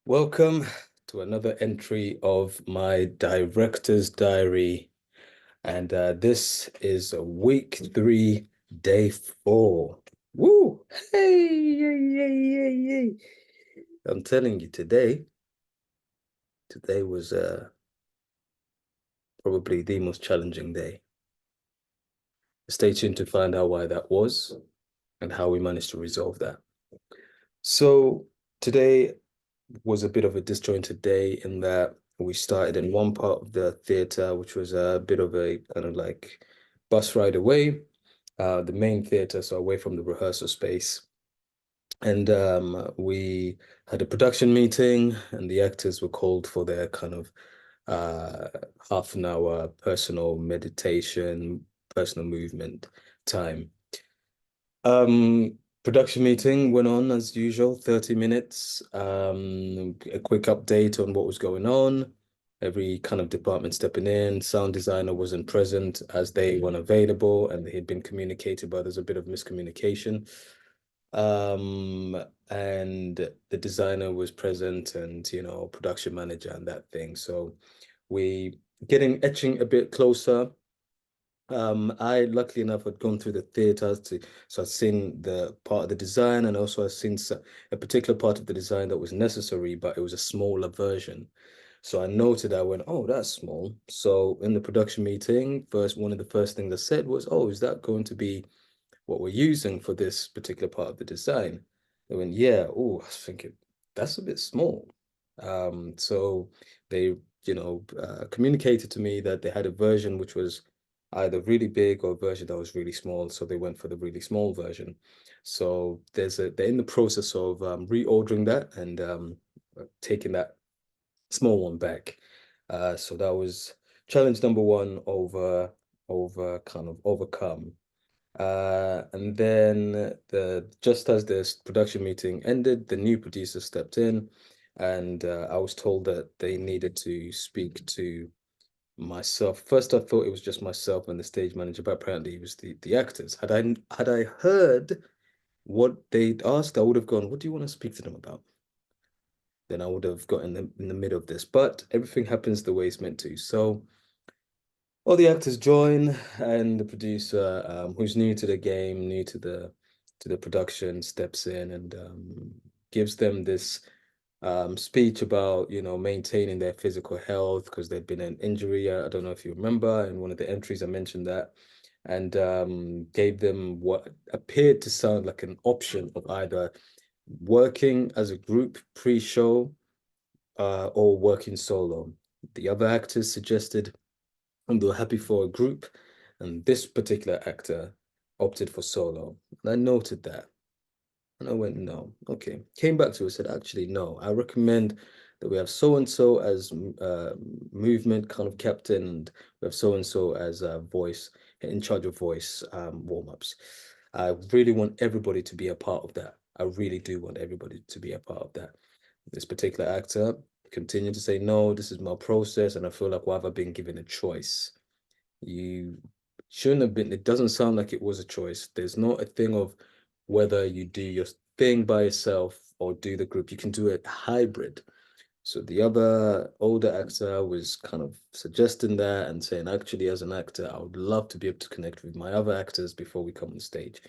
Welcome to another entry of my director's diary. And this is week 3, day 4. Woo! Hey, yay, yay, yay, yay. I'm telling you, today was probably the most challenging day. Stay tuned to find out why that was and how we managed to resolve that. So today was a bit of a disjointed day in that we started in one part of the theater, which was a bit of a kind of like bus ride away, the main theater, so away from the rehearsal space. And we had a production meeting, and the actors were called for their kind of uh, half an hour personal meditation, personal movement time. Production meeting went on as usual, 30 minutes. A quick update on what was going on. Every kind of department stepping in. Sound designer wasn't present as they weren't available and they had been communicated, but there's a bit of miscommunication. And the designer was present and, production manager and that thing. So we getting etching a bit closer. I luckily enough had gone through the theater so I'd seen the part of the design and also I'd seen a particular part of the design that was necessary, but it was a smaller version. So I noted, I went, oh, that's small. So in the production meeting, one of the first things I said was, oh, is that going to be what we're using for this particular part of the design? They went, yeah. Oh, I was thinking, that's a bit small. So they, communicated to me that they had a version which was either really big or a version that was really small. So they went for the really small version. So they're in the process of reordering that and taking that small one back. So that was challenge number one over kind of overcome. And then just as this production meeting ended, the new producer stepped in, and I was told that they needed to speak to myself. First, I thought it was just myself and the stage manager, but apparently it was the actors. Had I heard what they'd asked, I would have gone, "What do you want to speak to them about?" Then I would have got in the middle of this. But everything happens the way it's meant to. So all the actors join, and the producer, who's new to the game, new to the production, steps in and gives them this speech about, maintaining their physical health because there'd been an injury. I don't know if you remember, in one of the entries I mentioned that, and gave them what appeared to sound like an option of either working as a group pre-show or working solo. The other actors suggested and they were happy for a group, and this particular actor opted for solo. And I noted that. And I went, no. Okay. Came back to it, said, actually, no. I recommend that we have so and so as movement kind of captain, and we have so and so as voice in charge of voice warm-ups. I really want everybody to be a part of that. I really do want everybody to be a part of that. This particular actor continued to say, no, this is my process, and I feel like why have I been given a choice? You shouldn't have been. It doesn't sound like it was a choice. There's not a thing of whether you do your thing by yourself or do the group. You can do a hybrid. So the other older actor was kind of suggesting that and saying, actually, as an actor, I would love to be able to connect with my other actors before we come on stage.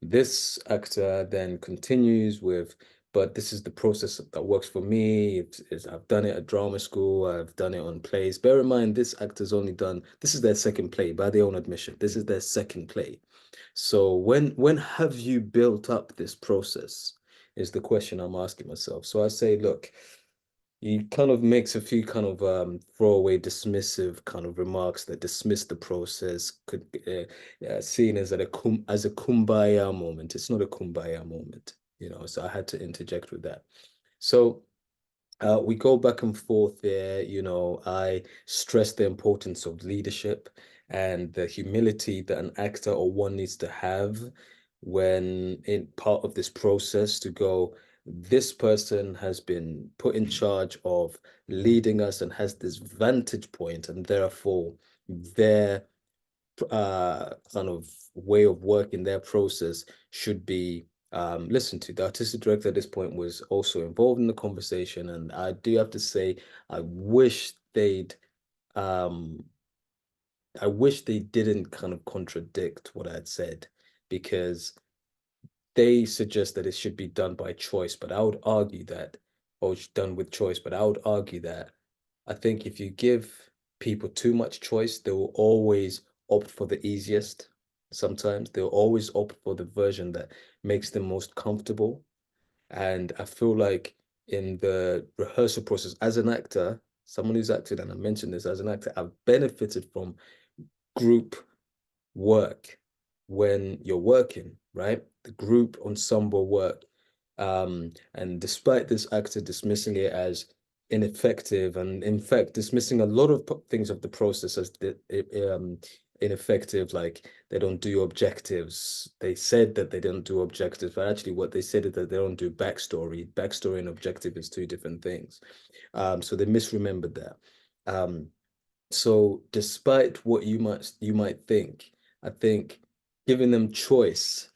This actor then continues with, but this is the process that works for me. I've done it at drama school, I've done it on plays. Bear in mind, this actor's only done, this is their second play by their own admission. This is their second play. So when have you built up this process is the question I'm asking myself. So I say, look, he kind of makes a few kind of throwaway dismissive kind of remarks that dismiss the process, could seen as as a kumbaya moment. It's not a kumbaya moment, so I had to interject with that. So we go back and forth there. I stress the importance of leadership and the humility that an actor or one needs to have when in part of this process to go, this person has been put in charge of leading us and has this vantage point, and therefore their kind of way of working, their process should be listened to. The artistic director at this point was also involved in the conversation, and I do have to say, I wish they'd um I wish they didn't kind of contradict what I had said, because they suggest that it should be done by choice, but I would argue that, or it's done with choice, but I would argue that I think if you give people too much choice, they will always opt for the easiest. Sometimes they'll always opt for the version that makes them most comfortable. And I feel like in the rehearsal process, as an actor, someone who's acted, and I mentioned this as an actor, I've benefited from group work when you're working, right? The group ensemble work. And despite this actor dismissing it as ineffective, and in fact dismissing a lot of things of the process as ineffective, like they don't do objectives. They said that they don't do objectives, but actually what they said is that they don't do backstory. Backstory and objective is two different things. So they misremembered that. Um, so despite what you might think, I think giving them choice,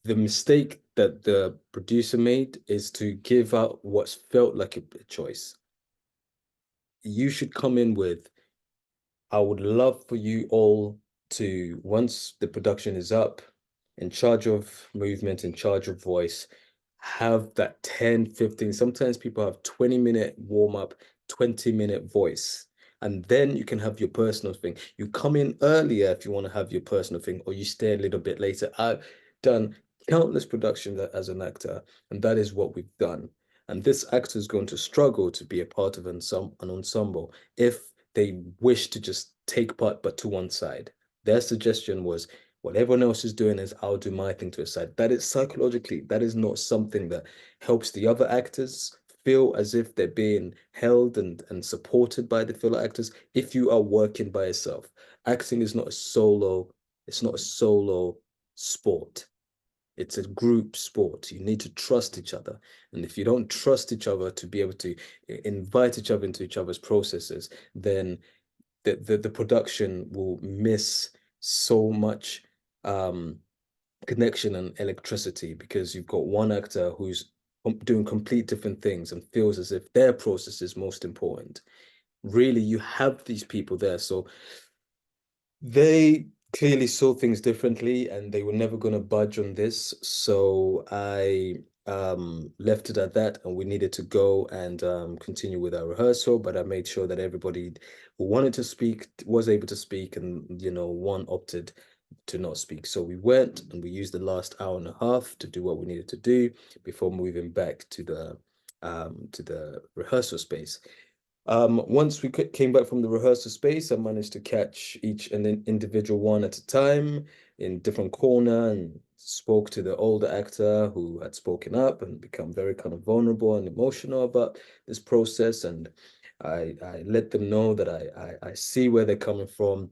the mistake that the producer made is to give out what's felt like a choice. You should come in with, I would love for you all to, once the production is up, in charge of movement, in charge of voice, have that 10, 15, sometimes people have 20-minute warm up, 20-minute voice. And then you can have your personal thing. You come in earlier if you want to have your personal thing, or you stay a little bit later. I've done countless productions as an actor, and that is what we've done. And this actor is going to struggle to be a part of an ensemble if they wish to just take part but to one side. Their suggestion was, what everyone else is doing is I'll do my thing to a side. That is psychologically, that is not something that helps the other actors feel as if they're being held and supported by the fellow actors. If you are working by yourself, acting is not a solo, it's not a solo sport. It's a group sport. You need to trust each other. And if you don't trust each other to be able to invite each other into each other's processes, then the production will miss so much connection and electricity, because you've got one actor who's doing complete different things and feels as if their process is most important. Really, you have these people there. So they clearly saw things differently, and they were never going to budge on this. So I left it at that, and we needed to go and continue with our rehearsal. But I made sure that everybody who wanted to speak was able to speak, and one opted to not speak. So we went and we used the last hour and a half to do what we needed to do before moving back to the rehearsal space. Once we came back from the rehearsal space, I managed to catch each and individual one at a time in different corner, and spoke to the older actor who had spoken up and become very kind of vulnerable and emotional about this process. And I let them know that I see where they're coming from.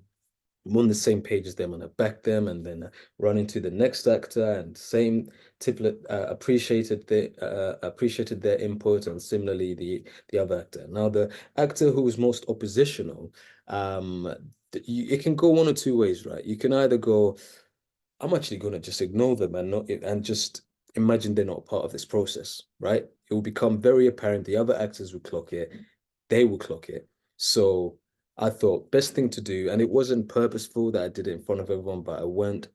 I'm on the same page as them, and I back them, and then run into the next actor, and same tiplet appreciated their input, and similarly the other actor. Now the actor who was most oppositional, it can go one or two ways, right? You can either go, I'm actually going to just ignore them and not and just imagine they're not part of this process, right? It will become very apparent. The other actors will clock it, they will clock it. So I thought best thing to do, and it wasn't purposeful that I did it in front of everyone, but I went,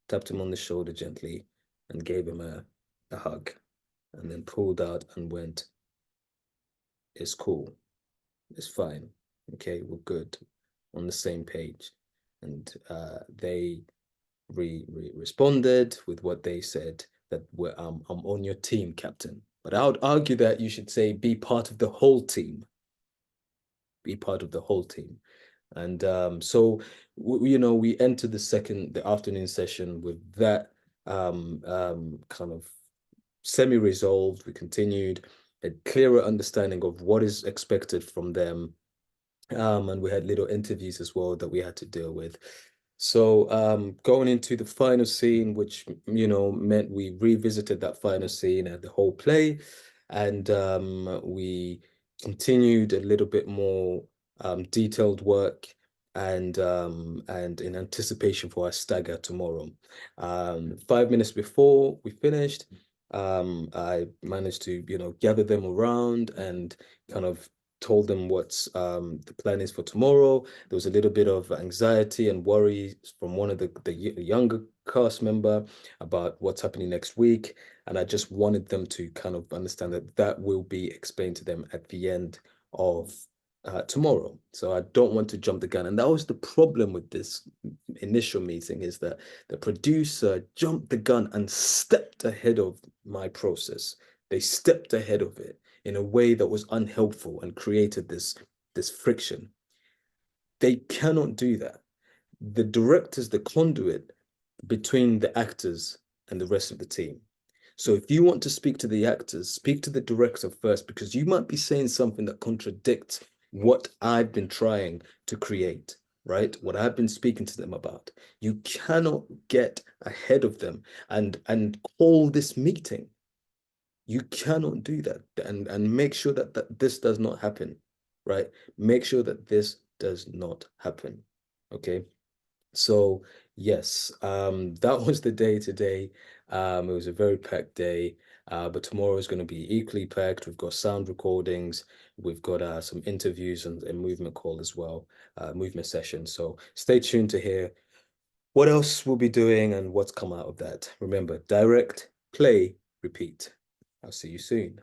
tapped him on the shoulder gently, and gave him a hug, and then pulled out and went, it's cool, it's fine, okay, we're good, on the same page. And they responded with what they said, that I'm on your team, Captain. But I would argue that you should say be part of the whole team. Be part of the whole team. And so we entered the afternoon session with that kind of semi-resolved. We continued a clearer understanding of what is expected from them. And we had little interviews as well that we had to deal with. So going into the final scene, which meant we revisited that final scene and the whole play, and we continued a little bit more detailed work and in anticipation for our stagger tomorrow. 5 minutes before we finished, I managed to, gather them around and kind of told them what the plan is for tomorrow. There was a little bit of anxiety and worry from one of the younger cast member about what's happening next week. And I just wanted them to kind of understand that that will be explained to them at the end of tomorrow. So I don't want to jump the gun. And that was the problem with this initial meeting, is that the producer jumped the gun and stepped ahead of my process. They stepped ahead of it in a way that was unhelpful and created this friction. They cannot do that. The director's the conduit between the actors and the rest of the team. So if you want to speak to the actors, speak to the director first, because you might be saying something that contradicts what I've been trying to create, right? What I've been speaking to them about. You cannot get ahead of them and call this meeting. You cannot do that, and make sure that this does not happen, right? Make sure that this does not happen. Okay. So yes, that was the day today. It was a very packed day, but tomorrow is going to be equally packed. We've got sound recordings, we've got some interviews and a movement call as well, movement session. So stay tuned to hear what else we'll be doing and what's come out of that. Remember, direct, play, repeat. I'll see you soon.